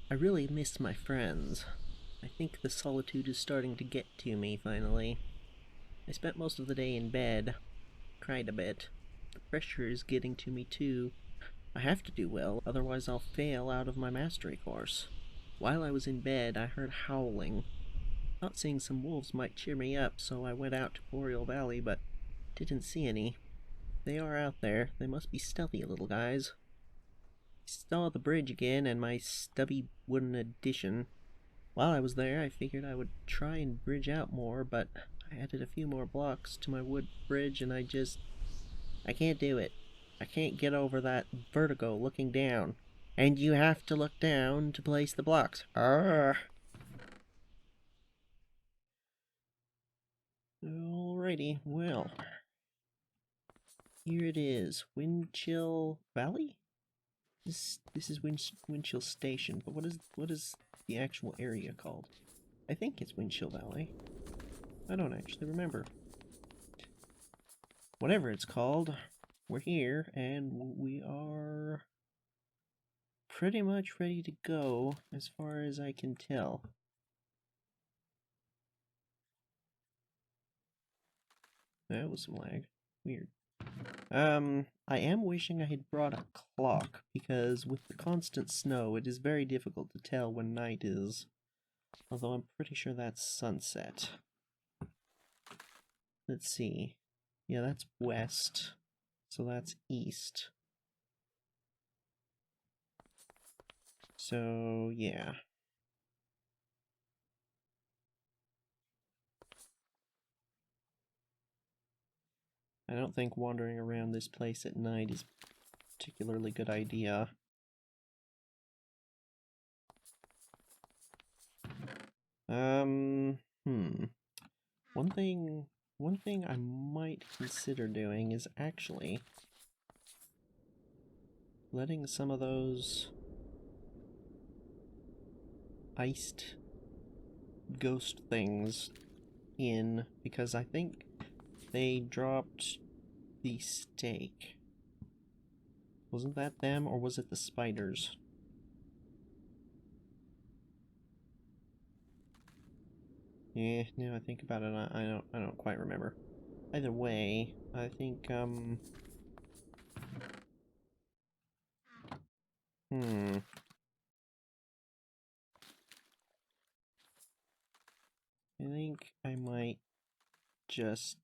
I really miss my friends. I think the solitude is starting to get to me, finally. I spent most of the day in bed, cried a bit. The pressure is getting to me too. I have to do well, otherwise I'll fail out of my mastery course. While I was in bed, I heard howling. Thought seeing some wolves might cheer me up, so I went out to Boreal Valley, but didn't see any. They are out there. They must be stealthy little guys. I saw the bridge again and my stubby wooden addition. While I was there, I figured I would try and bridge out more, but I added a few more blocks to my wood bridge and I can't do it. I can't get over that vertigo looking down. And you have to look down to place the blocks. Arrgh. Alrighty, well, here it is. Windchill Valley? This is Windchill Station, but what is the actual area called? I think it's Windchill Valley. I don't actually remember. Whatever it's called, we're here, and we are pretty much ready to go, as far as I can tell. That was some lag. Weird. I am wishing I had brought a clock, because with the constant snow, it is very difficult to tell when night is. Although I'm pretty sure that's sunset. Let's see. Yeah, that's west. So that's east. So, yeah. I don't think wandering around this place at night is a particularly good idea. Hmm. One thing I might consider doing is actually letting some of those iced ghost things in, because I think they dropped the steak. Wasn't that them, or was it the spiders? Yeah, now I think about it, I don't quite remember. Either way, I think, hmm. I think I might just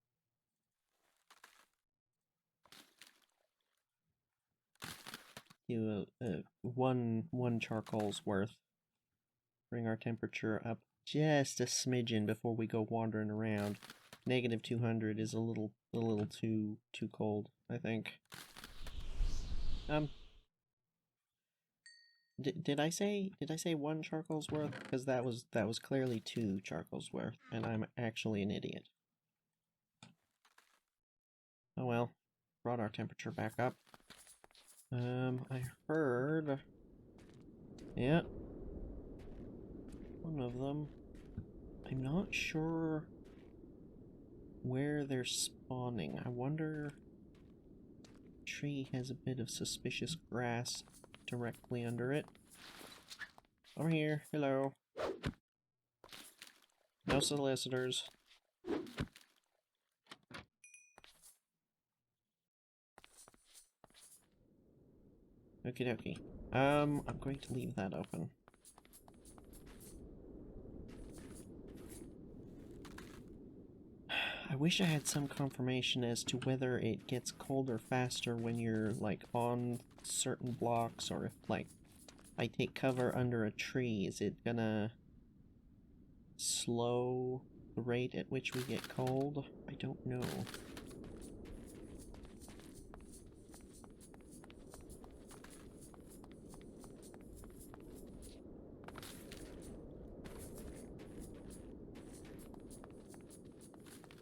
do a one charcoal's worth. Bring our temperature up just a smidgen before we go wandering around. Negative 200 is a little too cold, I think. Did I say one charcoal's worth? Because that was clearly two charcoal's worth, and I'm actually an idiot. Oh well, brought our temperature back up. I heard, yeah, one of them. I'm not sure where they're spawning. I wonder. Tree has a bit of suspicious grass directly under it. Over here, hello. No solicitors. Okie dokie. I'm going to leave that open. I wish I had some confirmation as to whether it gets colder faster when you're, like, on certain blocks, or if, like, I take cover under a tree. Is it gonna slow the rate at which we get cold? I don't know.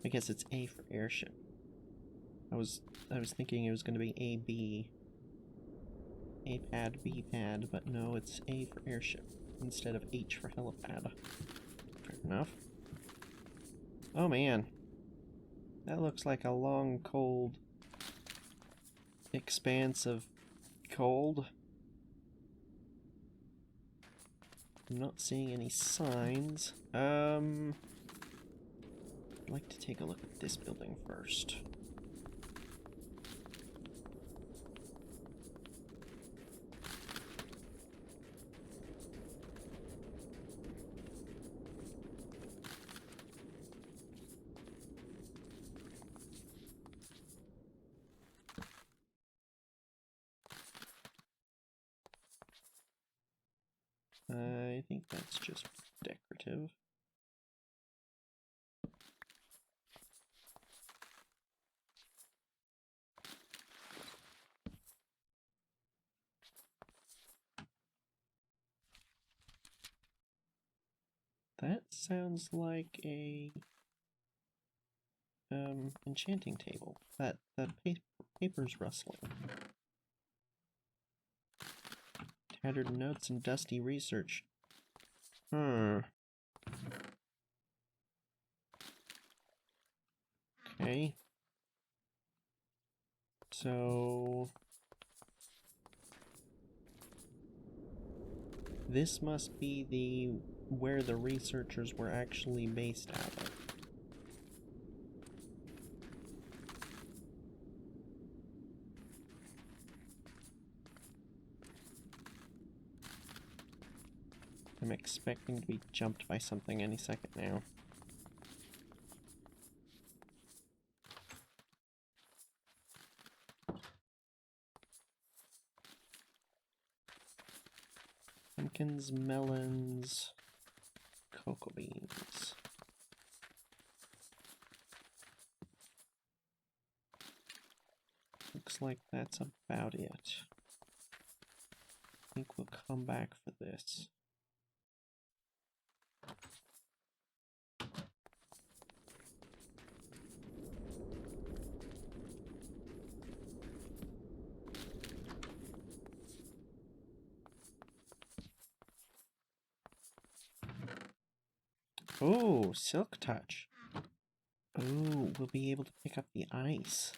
I guess it's A for airship. I was thinking it was going to be A B. A pad, B pad, but no, it's A for airship instead of H for helipad. Fair enough. Oh man. That looks like a long, cold expanse of cold. I'm not seeing any signs. I'd like to take a look at this building first. I think that's just decorative. That sounds like a enchanting table. That paper's rustling. Tattered notes and dusty research. Okay. So this must be where the researchers were actually based out of. I'm expecting to be jumped by something any second now. Pumpkins, melons, cocoa beans. Looks like that's about it. I think we'll come back for this. Oh, silk touch. Oh, we'll be able to pick up the ice.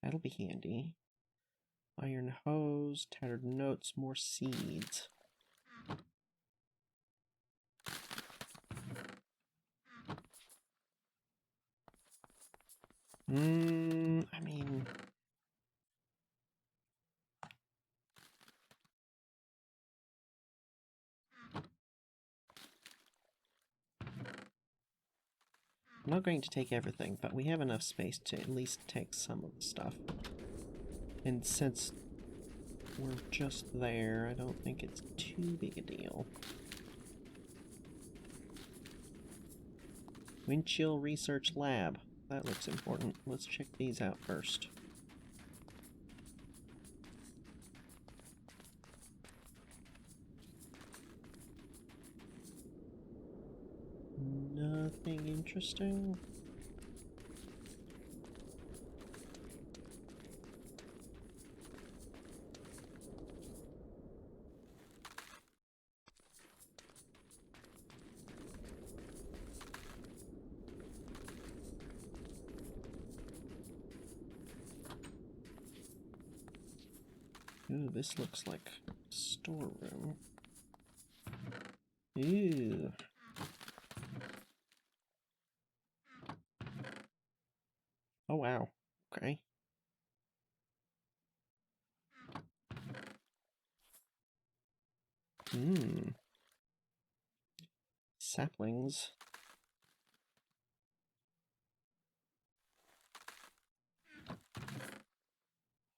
That'll be handy. Iron hose, tattered notes, more seeds. I mean... I'm not going to take everything, but we have enough space to at least take some of the stuff. And since we're just there, I don't think it's too big a deal. Windchill Research Lab. That looks important. Let's check these out first. Nothing interesting. Ooh, this looks like a storeroom. Ooh. Oh wow. Okay. Saplings.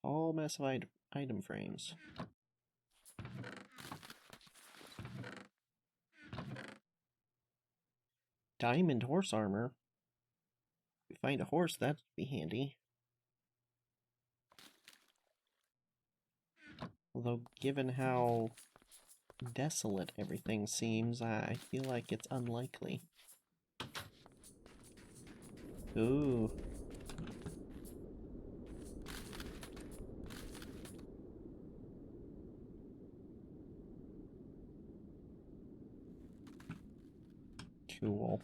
All massive item frames. Diamond horse armor. If we find a horse, that'd be handy. Although, given how desolate everything seems, I feel like it's unlikely. Ooh. Cool.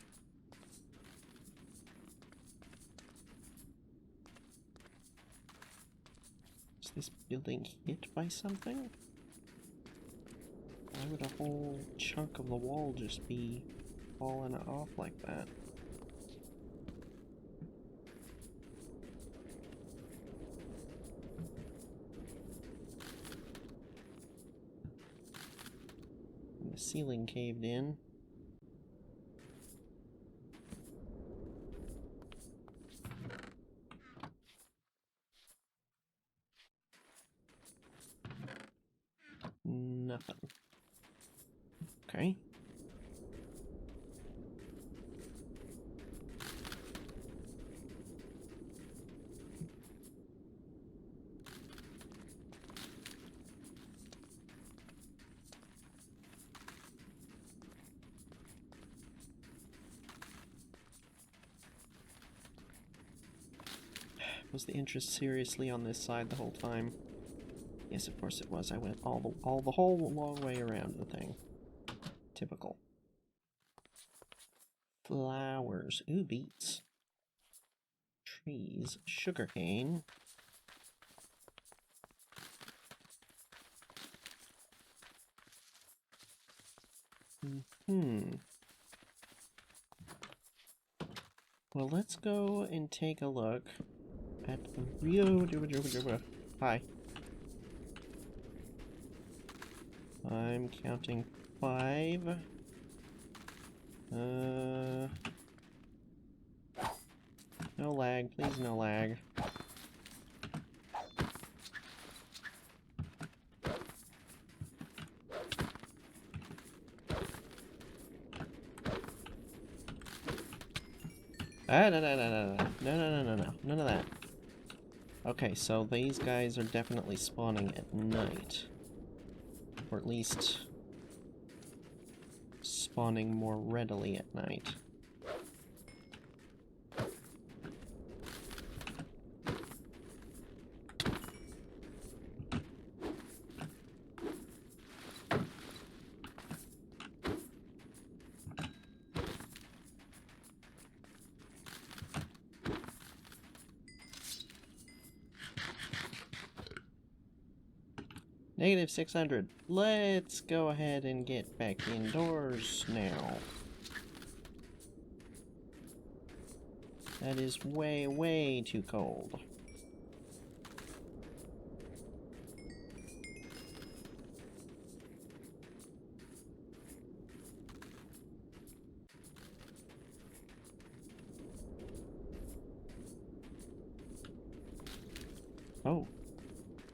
Is this building hit by something? Why Why would a whole chunk of the wall just be falling off like that? And the ceiling caved in. Nothing. Okay. Was the interest seriously on this side the whole time? Yes, of course it was. I went all the whole long way around the thing. Typical. Flowers. Ooh, beets. Trees. Sugarcane. Well, let's go and take a look at the Rio. Hi. I'm counting 5. No lag, please no lag. Ah, no, none of that. Okay, so these guys are definitely spawning at night. Or at least spawning more readily at night. Negative 600. Let's go ahead and get back indoors now. That is way, way too cold. Oh,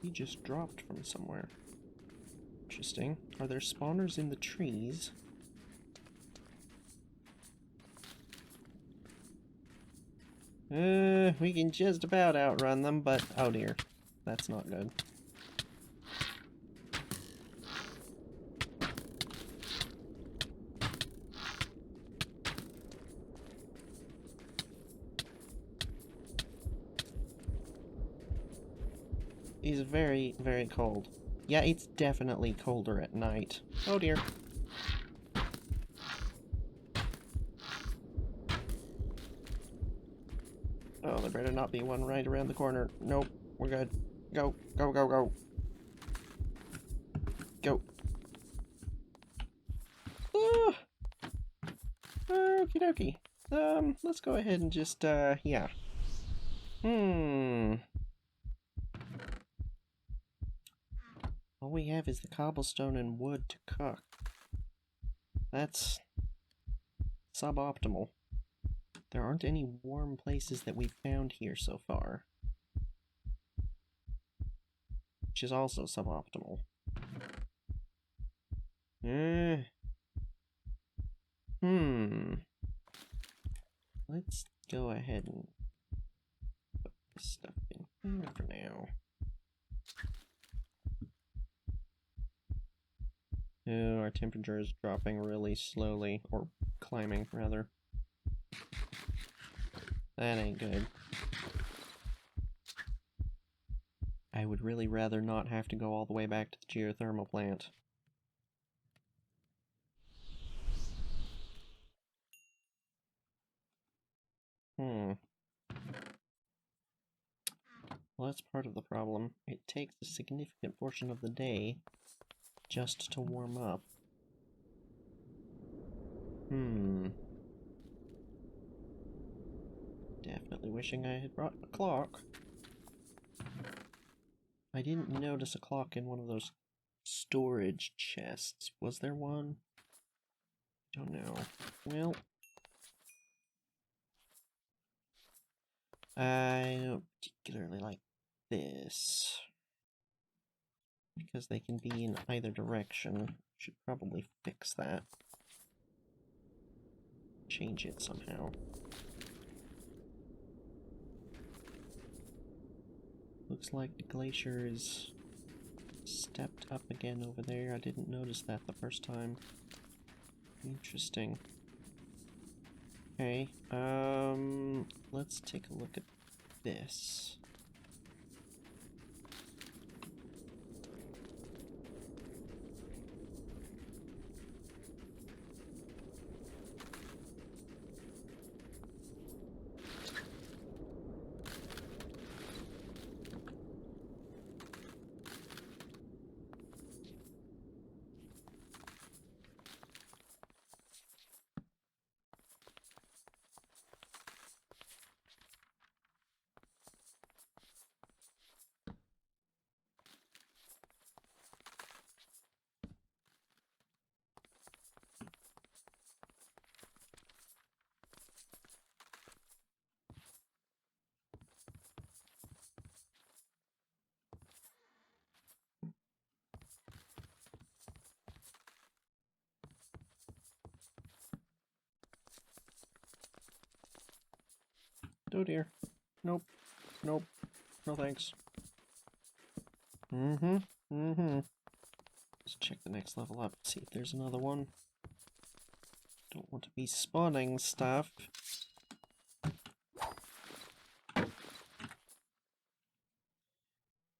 he just dropped from somewhere. Interesting. Are there spawners in the trees? We can just about outrun them, but oh dear. That's not good. He's very, very cold. Yeah, it's definitely colder at night. Oh dear. Oh, there better not be one right around the corner. Nope, we're good. Go, go, go, go. Go. Ah! Okie dokie. Let's go ahead and just, yeah. All we have is the cobblestone and wood to cook. That's suboptimal. There aren't any warm places that we've found here so far. Which is also suboptimal. Let's go ahead and put this stuff in here for now. Oh, our temperature is dropping really slowly, or climbing, rather. That ain't good. I would really rather not have to go all the way back to the geothermal plant. Well, that's part of the problem. It takes a significant portion of the day just to warm up. Definitely wishing I had brought a clock. I didn't notice a clock in one of those storage chests. Was there one? Don't know. Well, I don't particularly like this, because they can be in either direction. Should probably fix that. Change it somehow. Looks like the glacier is stepped up again over there. I didn't notice that the first time. Interesting. Okay, let's take a look at this. Oh dear. Nope. Nope. No thanks. Let's check the next level up, see if there's another one. Don't want to be spawning stuff.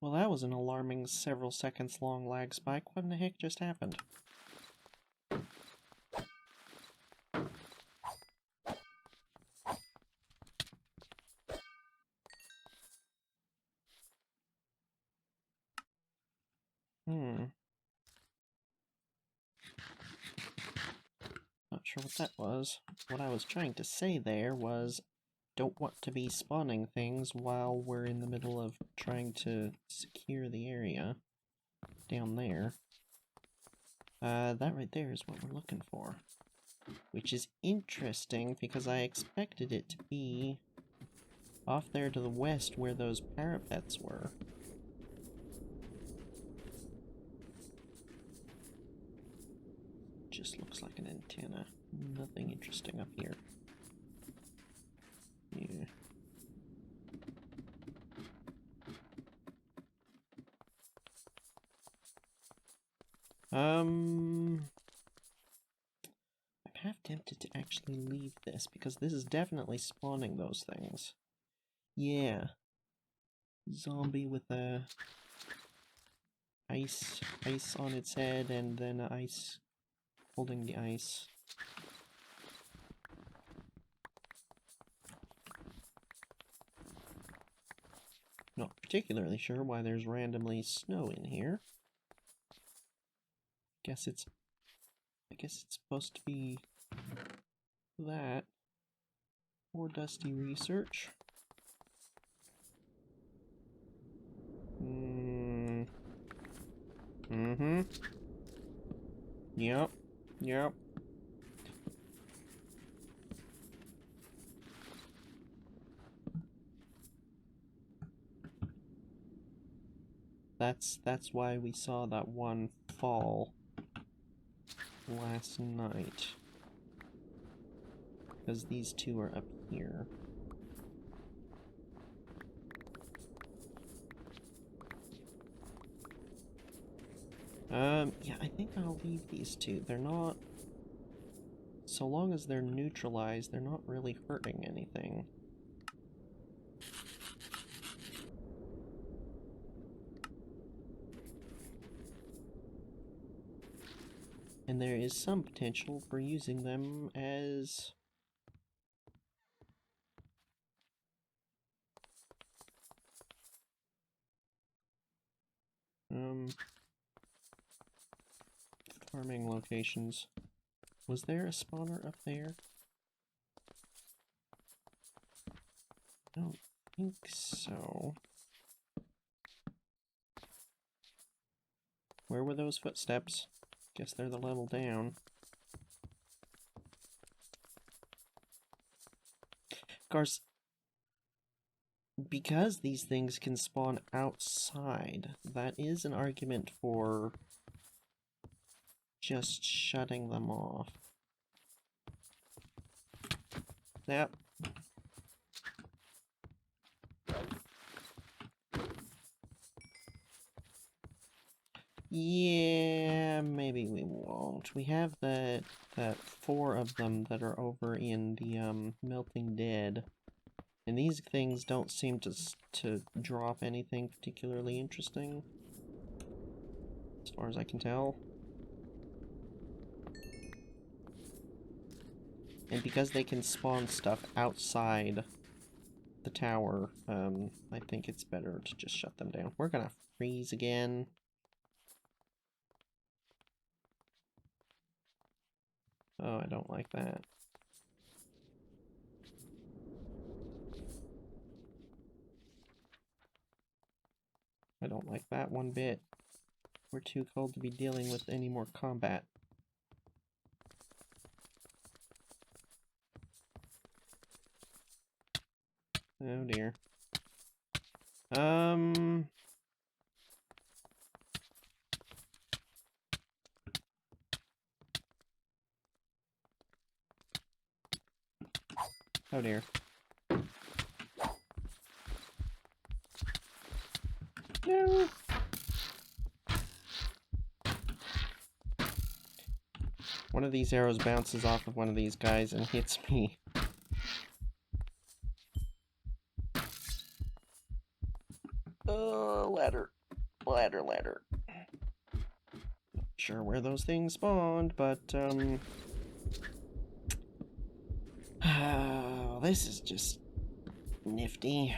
Well, that was an alarming several seconds long lag spike. What in the heck just happened? Not sure what that was. What I was trying to say there was, don't want to be spawning things while we're in the middle of trying to secure the area down there. That right there is what we're looking for. Which is interesting, because I expected it to be off there to the west where those parapets were. Just looks like an antenna. Nothing interesting up here. Yeah. I'm half tempted to actually leave this, because this is definitely spawning those things. Yeah. Zombie with a ice on its head, and then ice holding the ice. Not particularly sure why there's randomly snow in here. I guess it's supposed to be that. Or dusty research. Yep. Yep. That's why we saw that one fall last night. Because these two are up here. Yeah, I think I'll leave these two. They're not... So long as they're neutralized, they're not really hurting anything. And there is some potential for using them as... farming locations. Was there a spawner up there? I don't think so. Where were those footsteps? Guess they're the level down. Of course, because these things can spawn outside, that is an argument for just shutting them off. Yep. Yeah, maybe we won't. We have that 4 of them that are over in the Melting Dead. And these things don't seem to drop anything particularly interesting, as far as I can tell. And because they can spawn stuff outside the tower, I think it's better to just shut them down. We're gonna freeze again. Oh, I don't like that. I don't like that one bit. We're too cold to be dealing with any more combat. Oh dear. Oh dear. No! One of these arrows bounces off of one of these guys and hits me. Ladder. Ladder, ladder. Not sure where those things spawned, but, this is just nifty.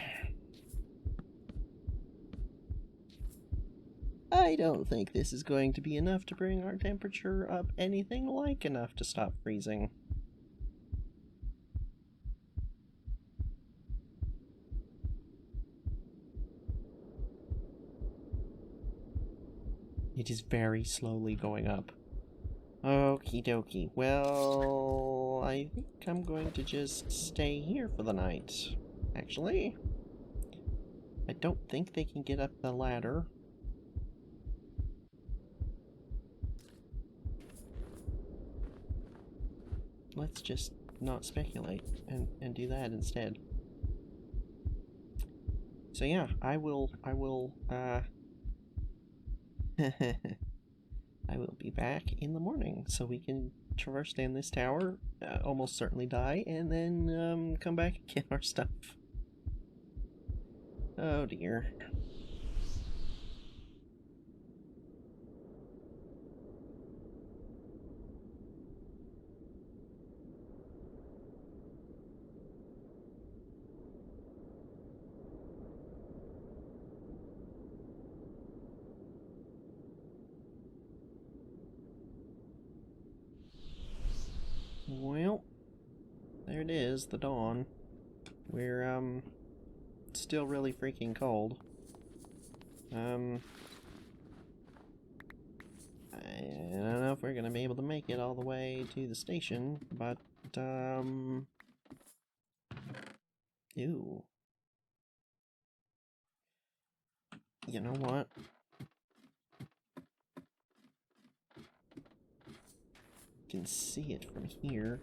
I don't think this is going to be enough to bring our temperature up anything like enough to stop freezing. It is very slowly going up. Okie dokie. Well, I think I'm going to just stay here for the night. Actually, I don't think they can get up the ladder. Let's just not speculate and do that instead. So yeah, I will I will be back in the morning so we can traverse down this tower, almost certainly die, and then come back and get our stuff. Oh dear. Well, there it is, the dawn. We're, still really freaking cold. I don't know if we're gonna be able to make it all the way to the station, but, ew. You know what? You can see it from here.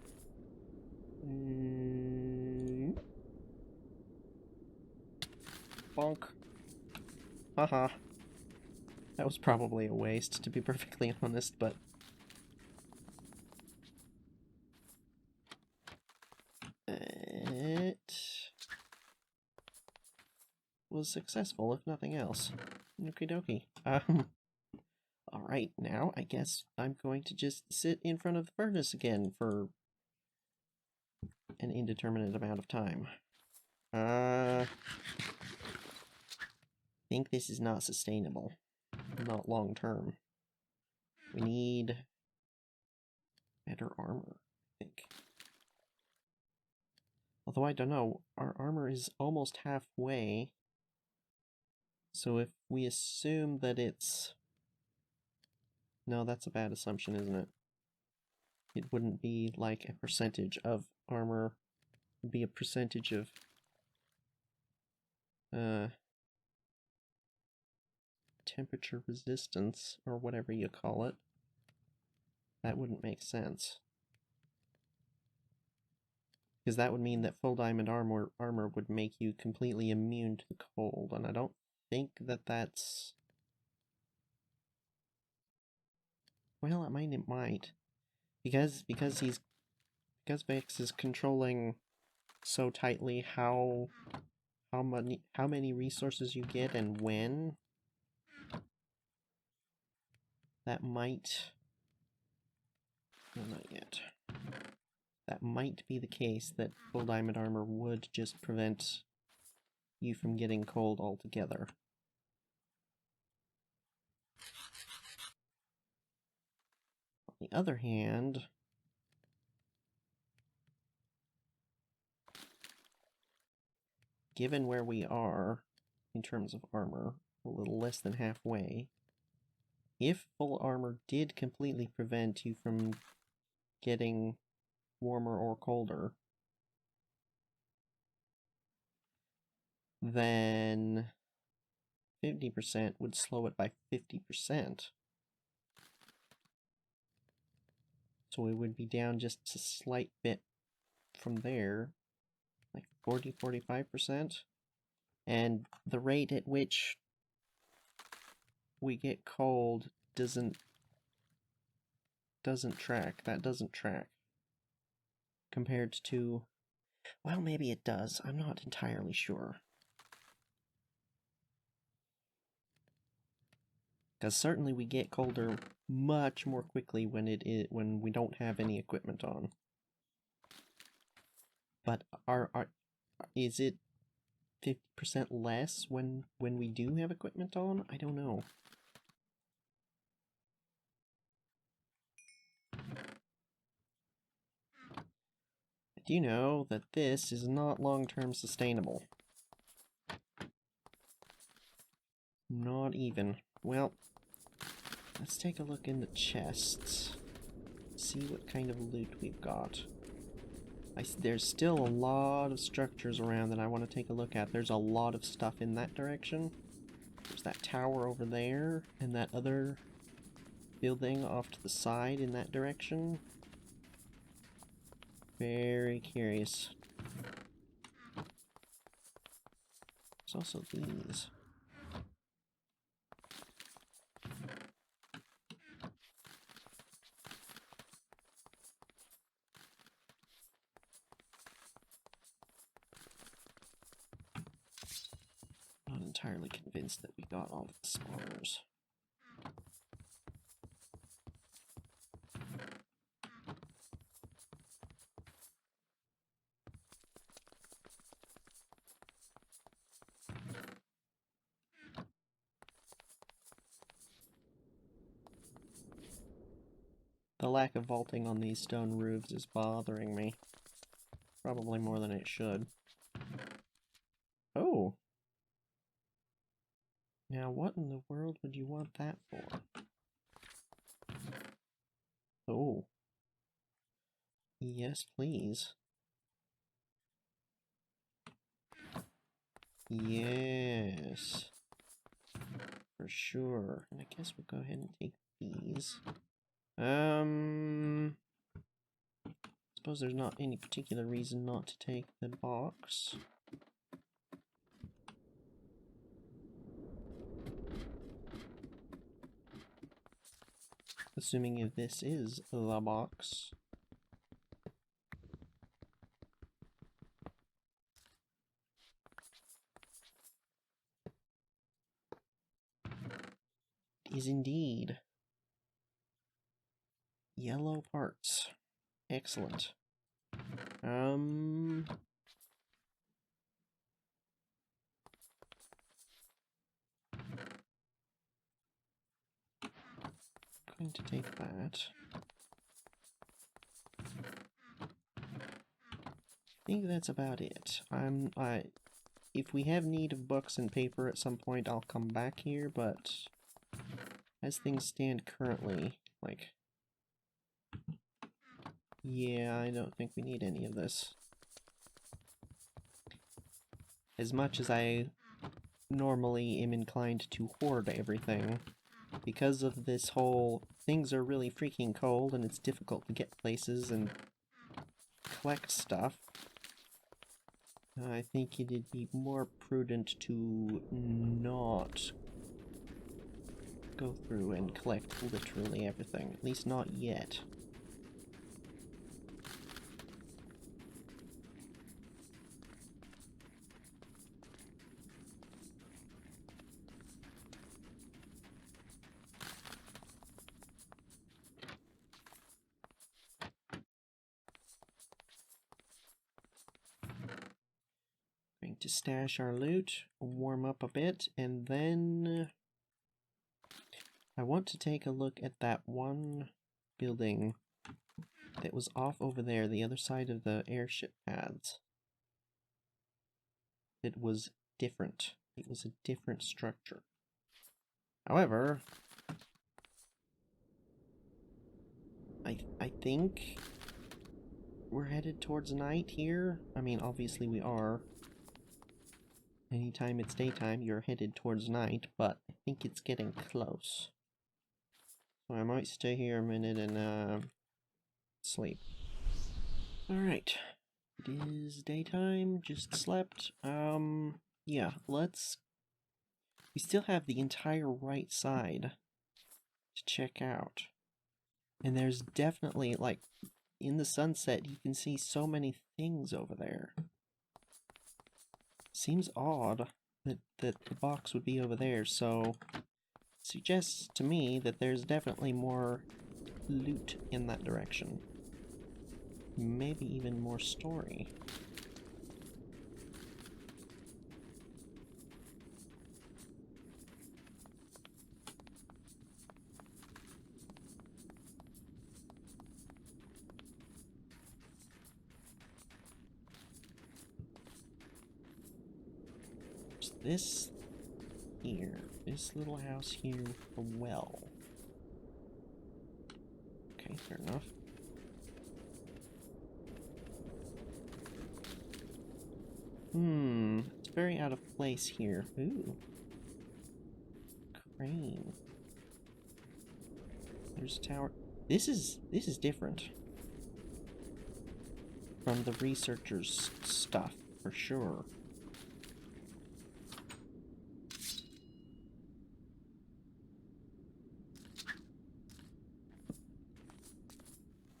Bonk. Haha. That was probably a waste, to be perfectly honest, but... it was successful, if nothing else. Okie dokie. Alright, now I guess I'm going to just sit in front of the furnace again for an indeterminate amount of time. I think this is not sustainable. Not long term. We need better armor, I think. Although I don't know, our armor is almost halfway. So if we assume that it's... No, that's a bad assumption, isn't it? It wouldn't be like a percentage of armor. It would be a percentage of... temperature resistance, or whatever you call it. That wouldn't make sense. Because that would mean that full diamond armor would make you completely immune to the cold, and I don't think that that's... Well, it might. Because Vechs is controlling so tightly how many resources you get and when, that might... Well, not yet. That might be the case, that full diamond armor would just prevent you from getting cold altogether. On the other hand, given where we are in terms of armor, a little less than halfway, if full armor did completely prevent you from getting warmer or colder, then 50% would slow it by 50%. So we would be down just a slight bit from there, like 40-45%. And the rate at which we get cold doesn't track. That doesn't track. Compared to... Well, maybe it does. I'm not entirely sure. Because certainly we get colder much more quickly when we don't have any equipment on. But is it 50% less when we do have equipment on? I don't know. I do know that this is not long-term sustainable. Not even. Well, let's take a look in the chests. See what kind of loot we've got. There's still a lot of structures around that I want to take a look at. There's a lot of stuff in that direction. There's that tower over there, and that other building off to the side in that direction. Very curious. There's also these. Not entirely convinced that we got all of the spawners. The lack of vaulting on these stone roofs is bothering me. Probably more than it should. Oh! Now what in the world would you want that for? Oh. Yes, please. Yes. For sure. And I guess we'll go ahead and take these. Suppose there's not any particular reason not to take the box. Assuming if this is the box. It is indeed. Yellow parts. Excellent. Going to take that. think that's about it. If we have need of books and paper at some point, I'll come back here, but as things stand currently, like, yeah, I don't think we need any of this. As much as I normally am inclined to hoard everything, because of this whole things are really freaking cold and it's difficult to get places and collect stuff, I think it'd be more prudent to not go through and collect literally everything, at least not yet. Going to stash our loot, warm up a bit, and then I want to take a look at that one building that was off over there, the other side of the airship pads. It was different. It was a different structure. However, I think we're headed towards night here. I mean, obviously we are. Anytime it's daytime, you're headed towards night, but I think it's getting close. So I might stay here a minute and sleep. Alright. It is daytime, just slept. Yeah, we still have the entire right side to check out. And there's definitely, like, in the sunset, you can see so many things over there. Seems odd that the box would be over there, so suggests to me that there's definitely more loot in that direction. Maybe even more story. This here, this little house here with a well. Okay, fair enough. It's very out of place here. Ooh. Crane. There's a tower. This is different from the researchers' stuff, for sure.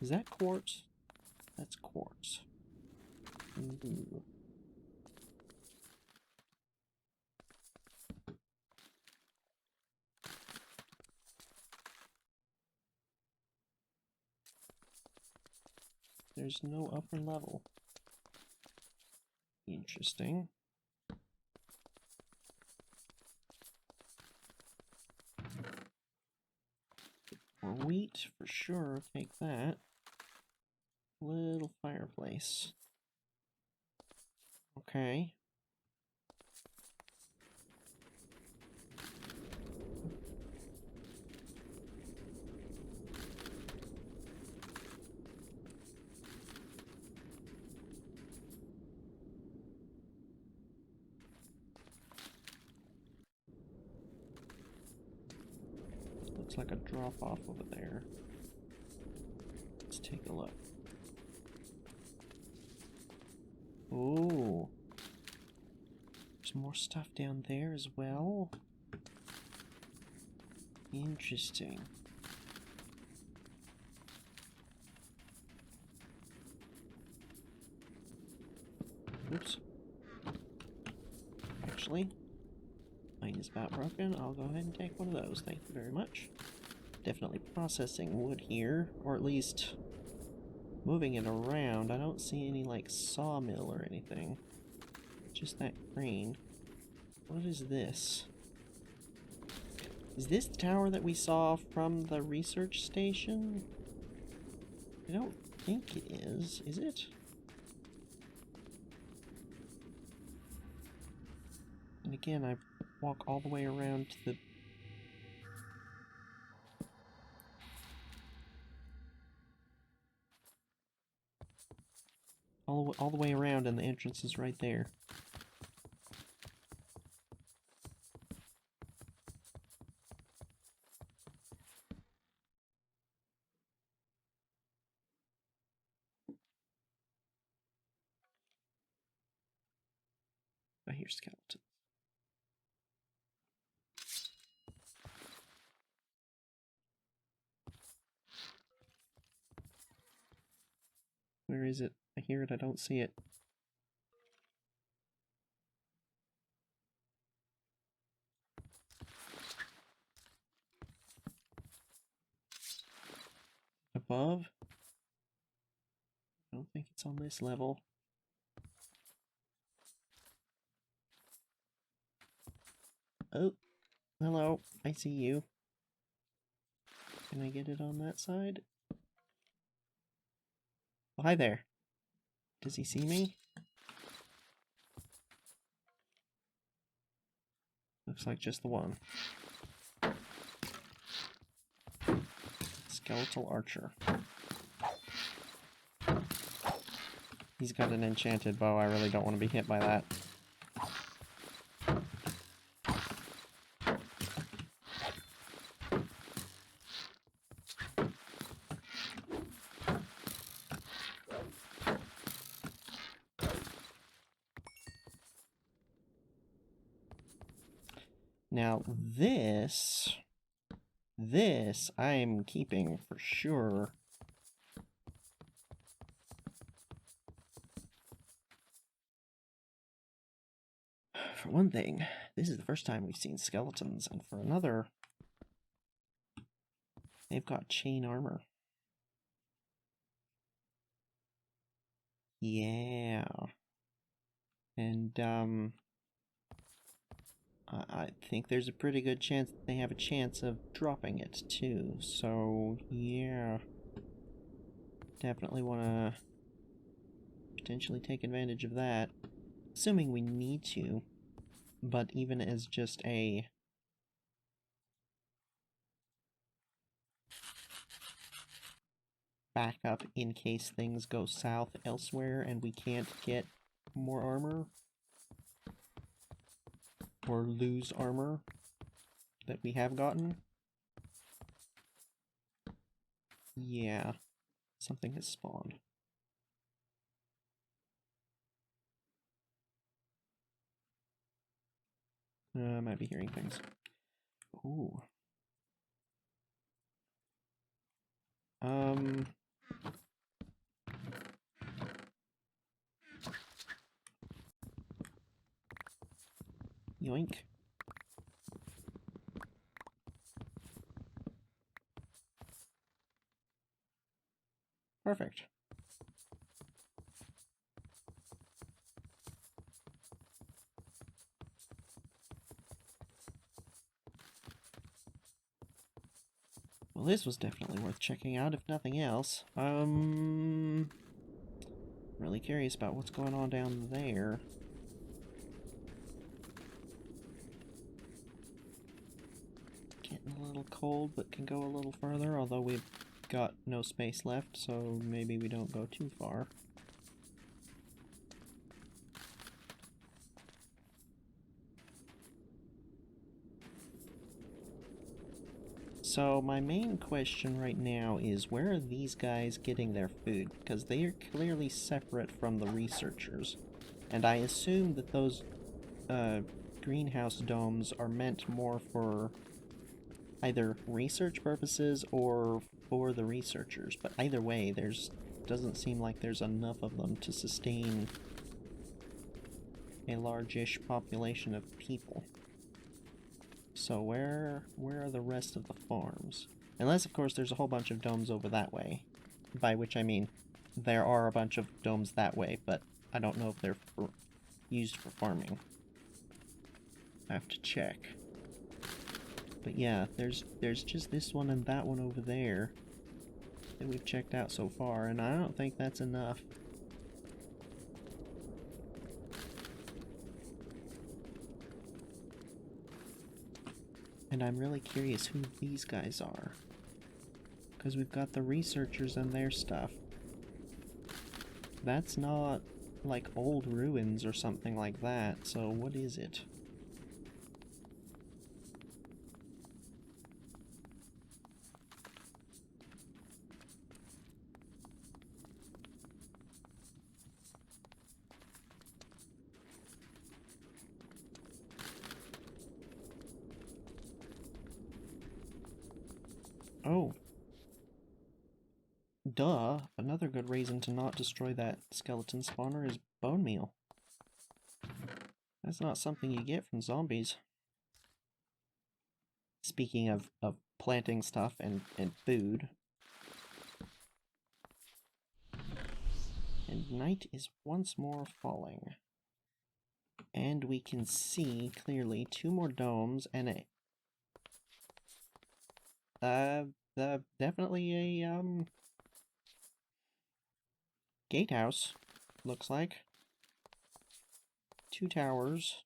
Is that quartz? That's quartz. Ooh. There's no upper level. Interesting. More wheat, for sure. Take that. Little fireplace. Okay. Looks like a drop off over there. Let's take a look. Ooh. There's more stuff down there as well. Interesting. Oops. Actually, mine is about broken. I'll go ahead and take one of those. Thank you very much. Definitely processing wood here, or at least moving it around. I don't see any, like, sawmill or anything. Just that crane. What is this? Is this the tower that we saw from the research station? I don't think it is it? again, I walk all the way around to the... all the way around, and the entrance is right there. I hear skeletons. Where is it? I hear it, I don't see it. Above? I don't think it's on this level. Oh, hello, I see you. Can I get it on that side? Oh, hi there. Does he see me? Looks like just the one. Skeletal archer. He's got an enchanted bow. I really don't want to be hit by that. Now this I'm keeping for sure. For one thing, this is the first time we've seen skeletons, and for another, they've got chain armor. Yeah. And, I think there's a pretty good chance that they have a chance of dropping it, too. So, yeah. Definitely want to potentially take advantage of that. Assuming we need to. But even as just a... backup in case things go south elsewhere and we can't get more armor. Or lose armor that we have gotten. Yeah. Something has spawned. I might be hearing things. Ooh. Yoink. Perfect. Well, this was definitely worth checking out, if nothing else. Really curious about what's going on down there. Getting a little cold, but can go a little further, although we've got no space left, so maybe we don't go too far. So my main question right now is, where are these guys getting their food? Because they are clearly separate from the researchers. And I assume that those greenhouse domes are meant more for either research purposes or for the researchers. But either way, doesn't seem like there's enough of them to sustain a large-ish population of people. So where are the rest of the farms? Unless, of course, there's a whole bunch of domes over that way. By which I mean, there are a bunch of domes that way, but I don't know if they're used for farming. I have to check. But yeah, there's just this one and that one over there that we've checked out so far, and I don't think that's enough. And I'm really curious who these guys are. Because we've got the researchers and their stuff. That's not like old ruins or something like that, so what is it? Oh. Duh. Another good reason to not destroy that skeleton spawner is bone meal. That's not something you get from zombies. Speaking of planting stuff and food. And night is once more falling. And we can see clearly 2 more domes and definitely a gatehouse, looks like. 2 towers,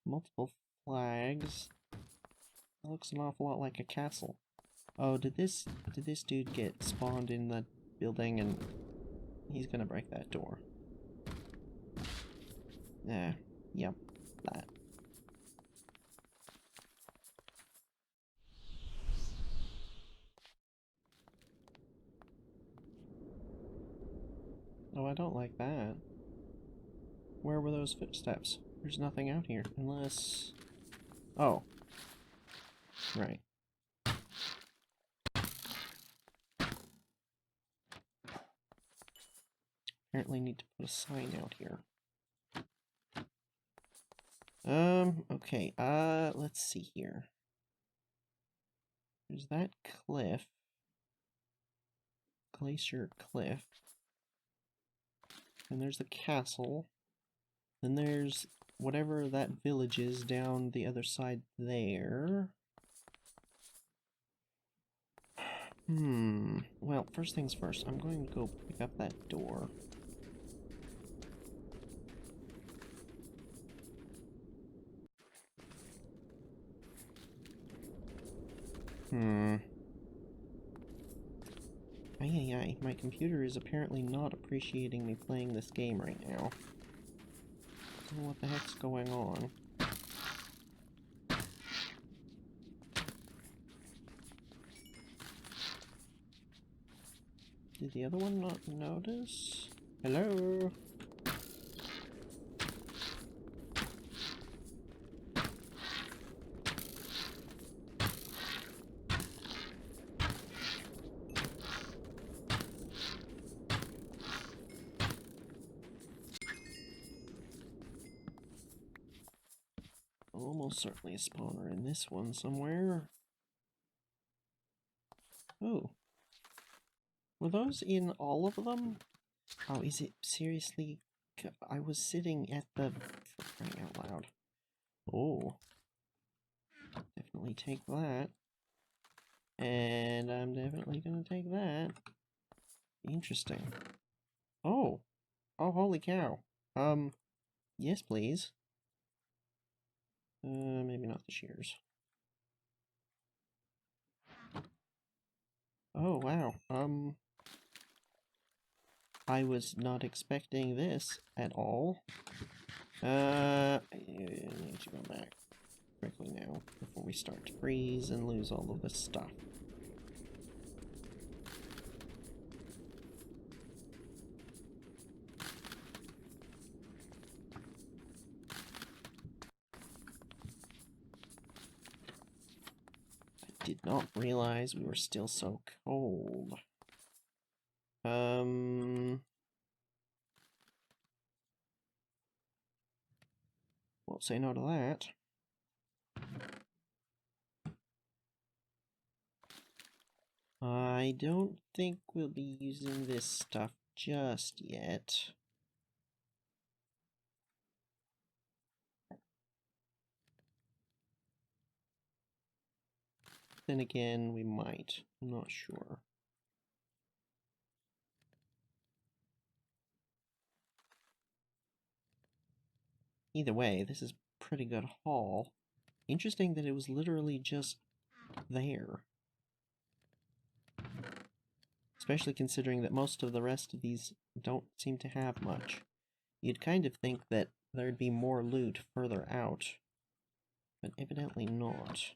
multiple flags. That looks an awful lot like a castle. Oh, did this dude get spawned in the building and he's gonna break that door? Yep, that. Oh, I don't like that. Where were those footsteps? There's nothing out here, unless... Oh. Right. Apparently need to put a sign out here. Okay, let's see here. There's that cliff. Glacier Cliff. And there's the castle. Then there's whatever that village is down the other side there. Well, first things first, I'm going to go pick up that door. Ay, my computer is apparently not appreciating me playing this game right now. I don't know what the heck's going on. Did the other one not notice? Hello? Almost certainly a spawner in this one somewhere. Oh. Were those in all of them? Oh, is it seriously? I was sitting at the... For crying out loud. Oh. Definitely take that. And I'm definitely gonna take that. Interesting. Oh. Oh, holy cow. Yes, please. Maybe not the shears. Oh, wow. I was not expecting this at all. I need to go back quickly now before we start to freeze and lose all of this stuff. I did not realize we were still so cold. Won't say no to that. I don't think we'll be using this stuff just yet. Then again, we might. I'm not sure. Either way, this is pretty good haul. Interesting that it was literally just there. Especially considering that most of the rest of these don't seem to have much. You'd kind of think that there'd be more loot further out, but evidently not.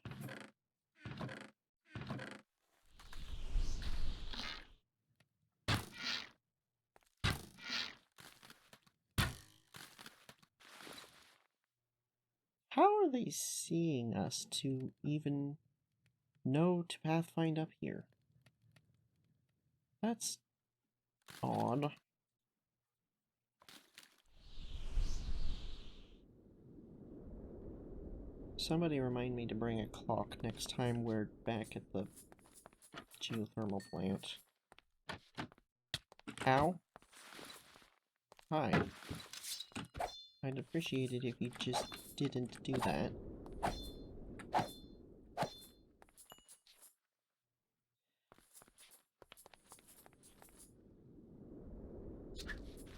How are they seeing us to even know to pathfind up here? That's odd. Somebody remind me to bring a clock next time we're back at the geothermal plant. Ow. Hi. I'd appreciate it if you just didn't do that.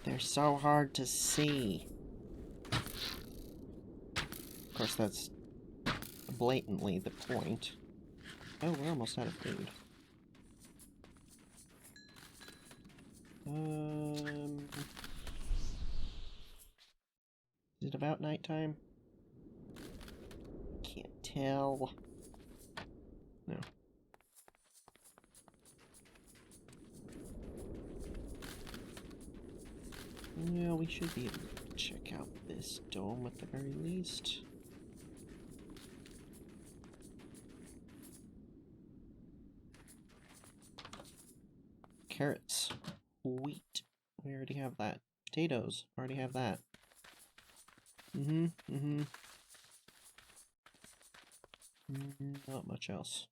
They're so hard to see. Of course, that's blatantly the point. Oh, we're almost out of food. Is it about nighttime? Can't tell. No. Yeah, we should be able to check out this dome at the very least. Carrots. Wheat. We already have that. Potatoes. Already have that. Not much else.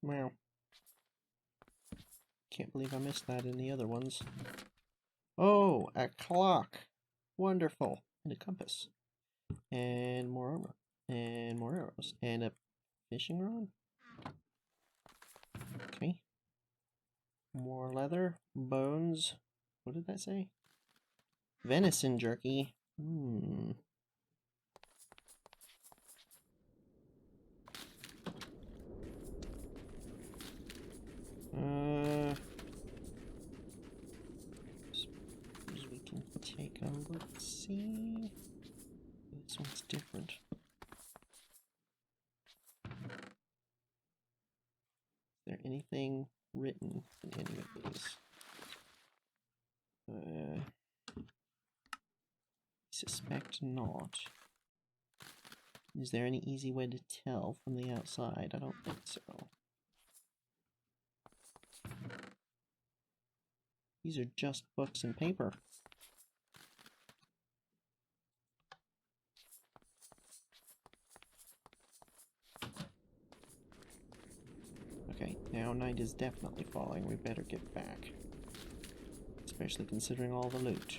Wow. Can't believe I missed that in the other ones. Oh, a clock. Wonderful. And a compass. And more armor. And more arrows. And a fishing rod. Okay. More leather. Bones. What did that say? Venison jerky. Suppose we can take a look-see. This one's different. Is there anything written in any of these? I suspect not. Is there any easy way to tell from the outside? I don't think so. These are just books and paper. Okay, now night is definitely falling. We better get back. Especially considering all the loot.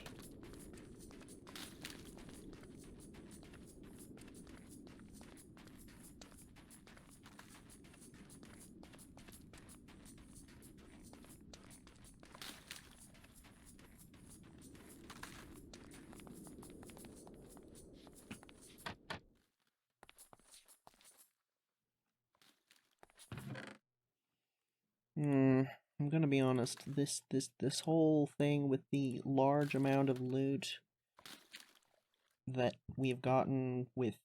I'm gonna be honest, this whole thing with the large amount of loot that we've gotten with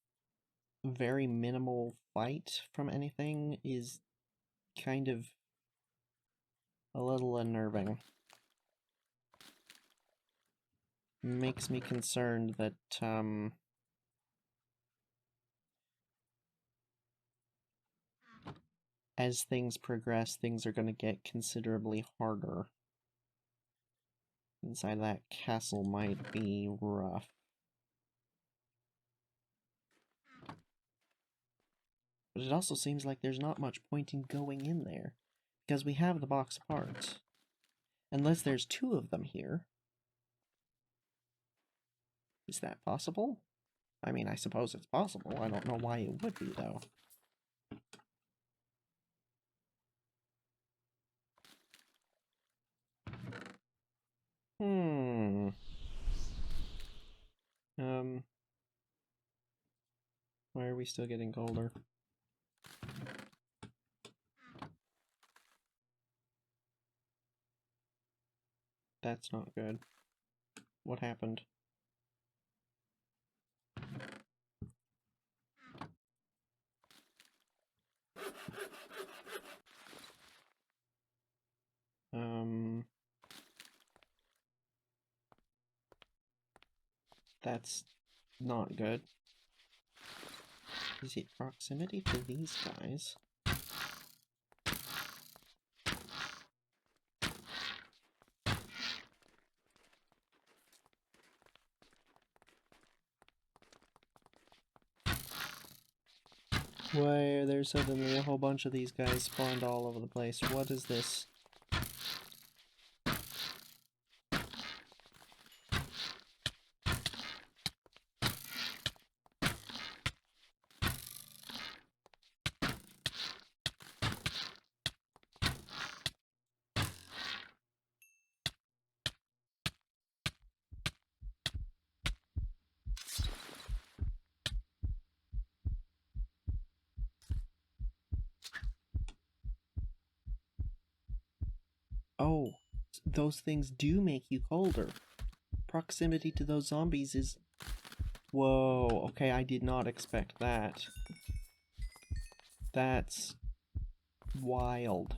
very minimal fight from anything is kind of a little unnerving. makes me concerned that, as things progress, things are going to get considerably harder. Inside that castle might be rough. But it also seems like there's not much point in going in there, because we have the box of parts. Unless there's two of them here. Is that possible? I mean, I suppose it's possible. I don't know why it would be, though. Why are we still getting colder? That's not good. What happened? That's not good. Is it proximity to these guys? Why are there suddenly a whole bunch of these guys spawned all over the place? What is this? Oh, those things do make you colder. Proximity to those zombies is... Whoa, okay, I did not expect that. That's wild.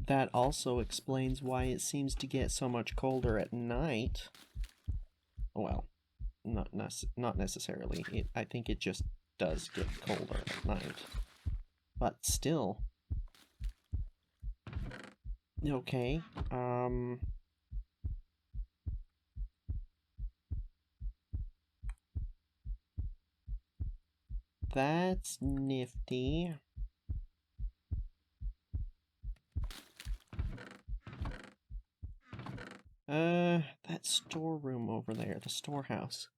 That also explains why it seems to get so much colder at night. Well, not necessarily. I think it just does get colder at night. But still. Okay, that's nifty. That storeroom over there, the storehouse.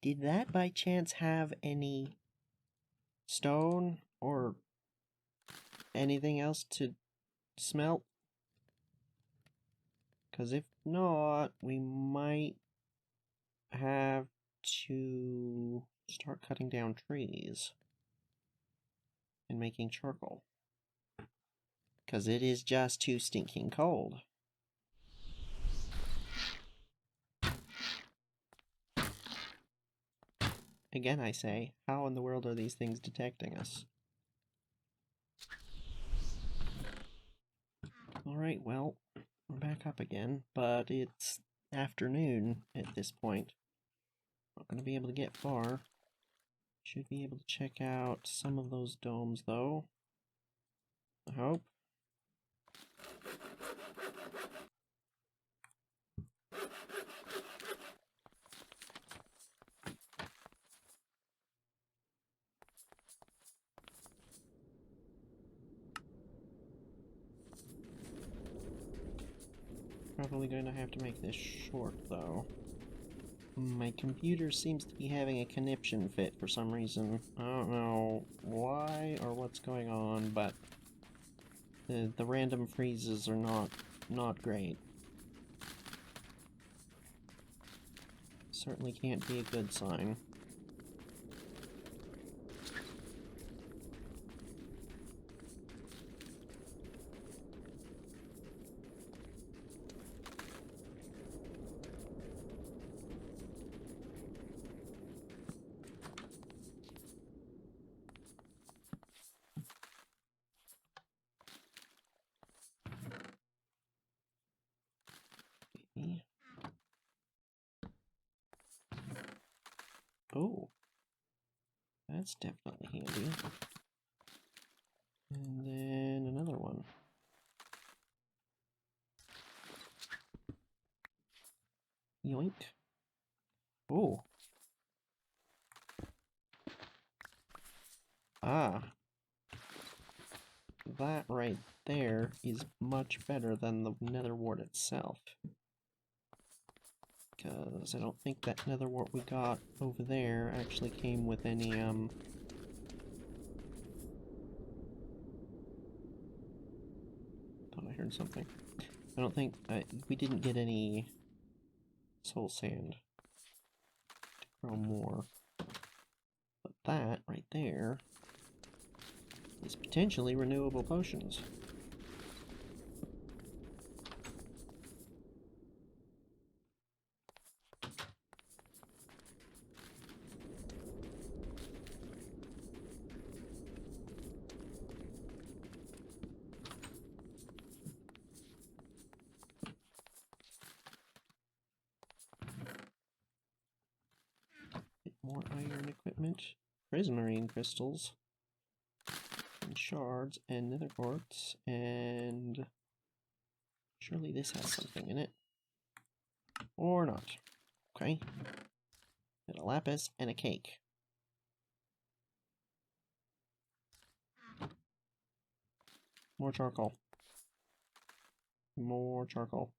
Did that by chance have any stone or anything else to smelt? Because if not, we might have to start cutting down trees and making charcoal. Because it is just too stinking cold. Again, I say, how in the world are these things detecting us? Alright, well, we're back up again, but it's afternoon at this point. Not going to be able to get far. Should be able to check out some of those domes, though. I hope. Probably going to have to make this short, though. My computer seems to be having a conniption fit for some reason. I don't know why or what's going on, but the random freezes are not great. Certainly can't be a good sign. Oh, that's definitely handy. And then another one. Yoink. Oh. Ah. That right there is much better than the nether wart itself. Because I don't think that nether wart we got over there actually came with any, thought I heard something. I don't think, we didn't get any soul sand to grow more. But that right there is potentially renewable potions. More iron equipment, prismarine crystals, and shards, and nether quartz, and surely this has something in it. Or not. Okay. And a lapis and a cake. More charcoal. More charcoal.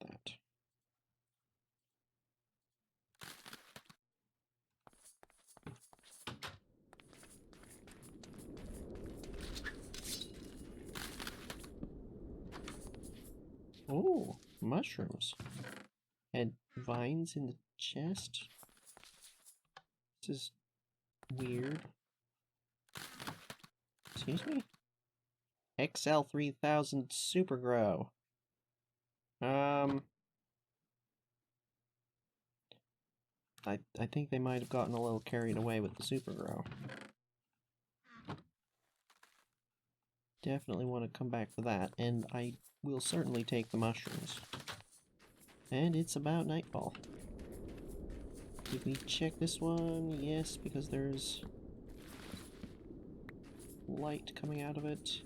That. Oh, mushrooms. And vines in the chest? This is weird. Excuse me? XL3000 Super Grow. I think they might have gotten a little carried away with the Super Grow. Definitely want to come back for that, and I will certainly take the mushrooms. And it's about nightfall. Did we check this one? Yes, because there's light coming out of it.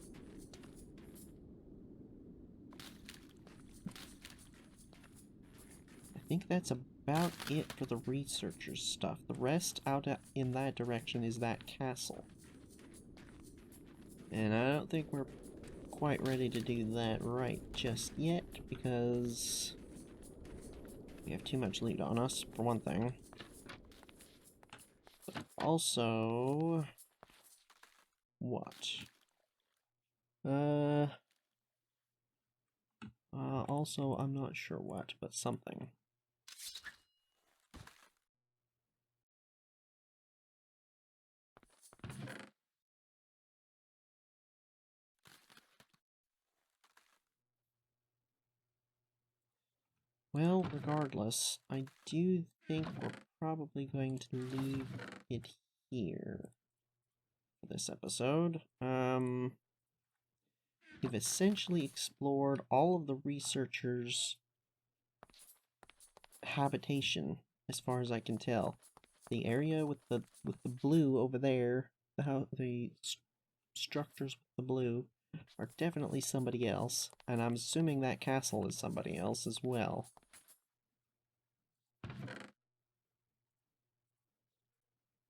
I think that's about it for the researchers stuff. The rest out in that direction is that castle. And I don't think we're quite ready to do that right just yet, because we have too much loot on us, for one thing. But also... what? Also, I'm not sure what, but something. Well, regardless, I do think we're probably going to leave it here for this episode. We've essentially explored all of the researchers' habitation, as far as I can tell. The area with the blue over there, the structures with the blue, are definitely somebody else, and I'm assuming that castle is somebody else as well.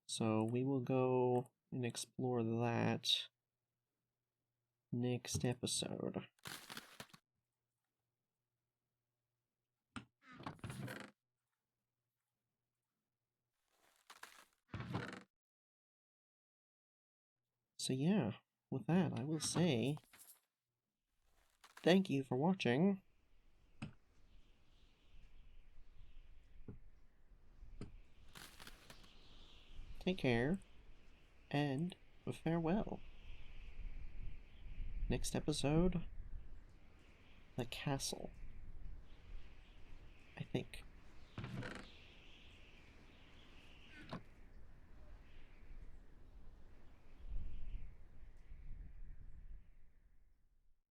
So we will go and explore that next episode. So yeah, with that, I will say thank you for watching. Take care, and farewell. Next episode, the castle.